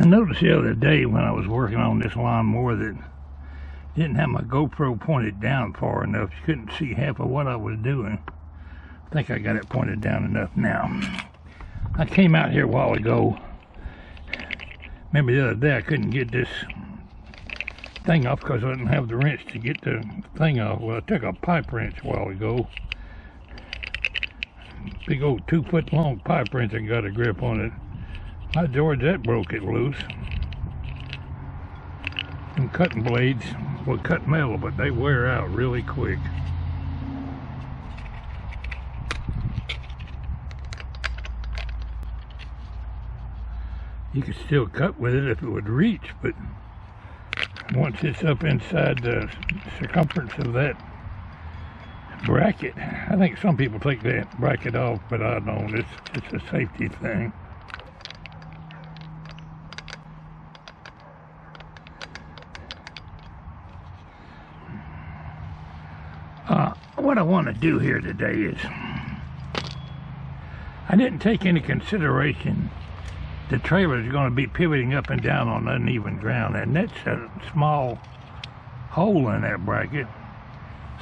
I noticed the other day when I was working on this lawnmower that I didn't have my GoPro pointed down far enough. You couldn't see half of what I was doing. I think I got it pointed down enough now. I came out here a while ago. Remember the other day I couldn't get this thing off because I didn't have the wrench to get the thing off. Well, I took a pipe wrench a while ago. Big old 2-foot long pipe wrench and got a grip on it. By George, that broke it loose. And cutting blades will cut metal, but they wear out really quick. You could still cut with it if it would reach, but once it's up inside the circumference of that bracket, I think some people take that bracket off, but I don't. It's a safety thing. What I want to do here today is, I didn't take into consideration the trailer is going to be pivoting up and down on uneven ground, and that's a small hole in that bracket.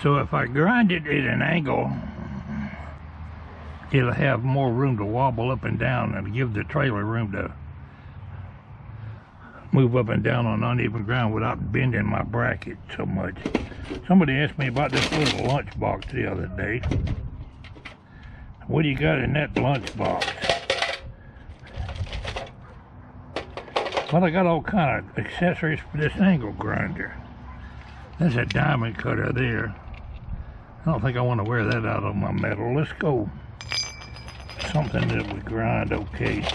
So if I grind it at an angle, it'll have more room to wobble up and down and give the trailer room to move up and down on uneven ground without bending my bracket so much. Somebody asked me about this little lunchbox the other day. What do you got in that lunchbox? Well, I got all kind of accessories for this angle grinder. There's a diamond cutter there. I don't think I want to wear that out on my metal. Let's go something that would grind okay.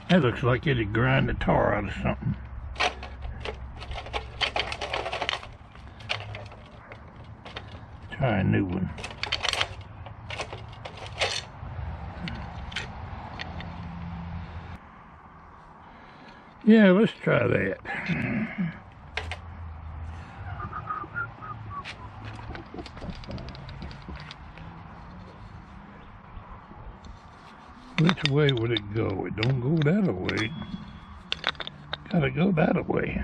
That looks like it'd grind the tar out of something. Try a new one. Yeah, let's try that. Which way would it go? It don't go that way. Gotta go that way.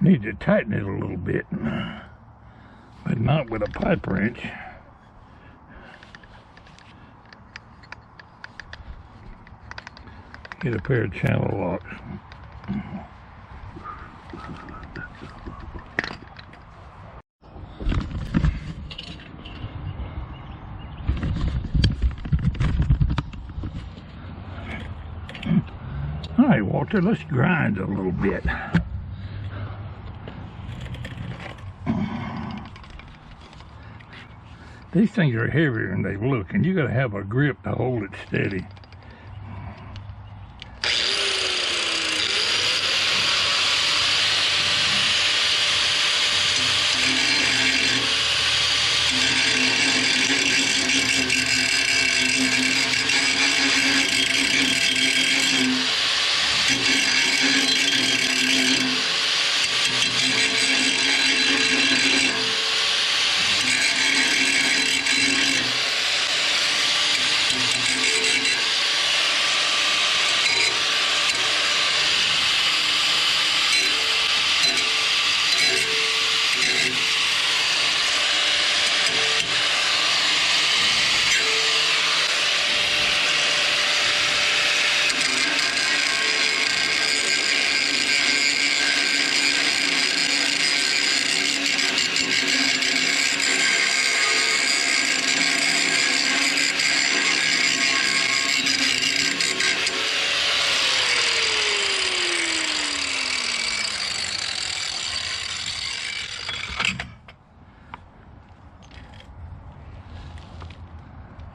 Need to tighten it a little bit, but not with a pipe wrench. Get a pair of channel locks. All right, Walter, let's grind a little bit. These things are heavier than they look, and you gotta have a grip to hold it steady.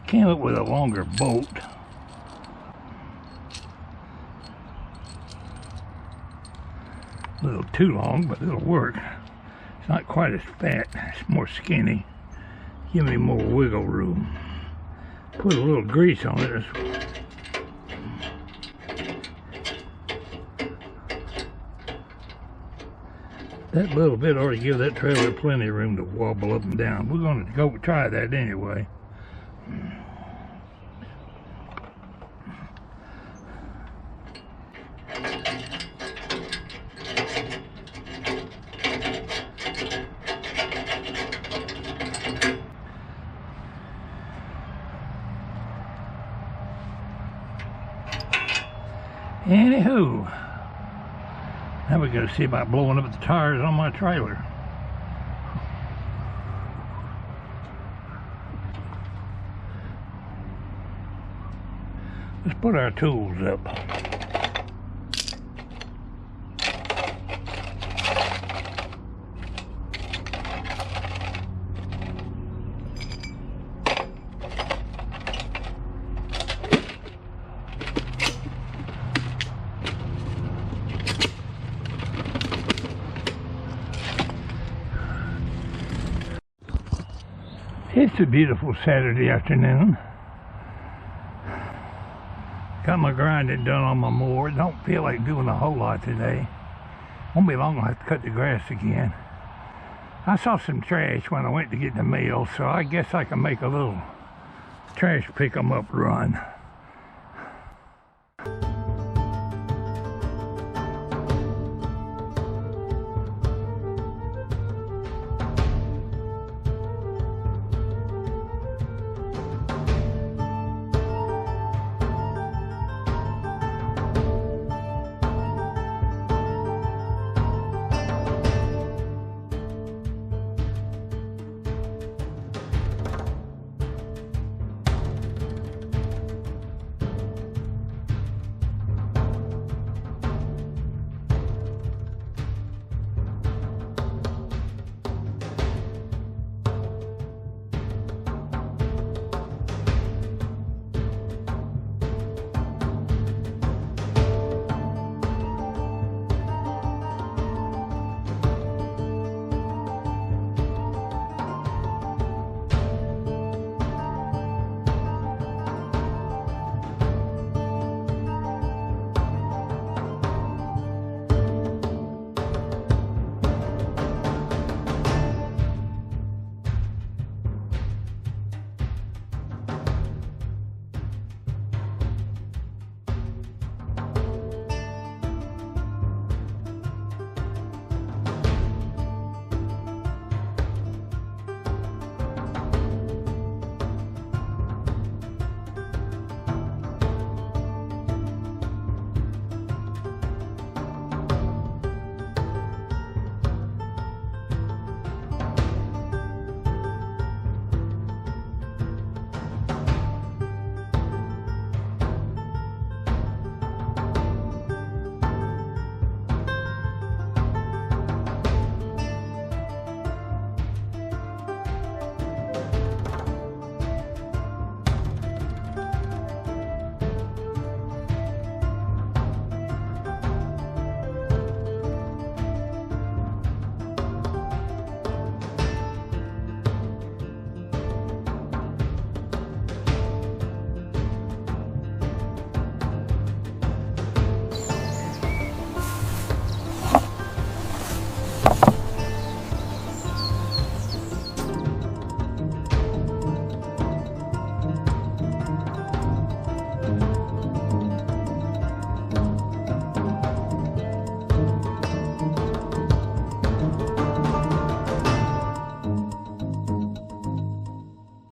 Came up with a longer bolt. A little too long, but it'll work. It's not quite as fat, it's more skinny. Give me more wiggle room. Put a little grease on it. That little bit ought to give that trailer plenty of room to wobble up and down. We're going to go try that anyway. Anywho, now we got to see about blowing up the tires on my trailer. Let's put our tools up. It's a beautiful Saturday afternoon. Got my grinding done on my mower. Don't feel like doing a whole lot today. Won't be long, I'll have to cut the grass again. I saw some trash when I went to get the mail, so I guess I can make a little trash pick 'em up run.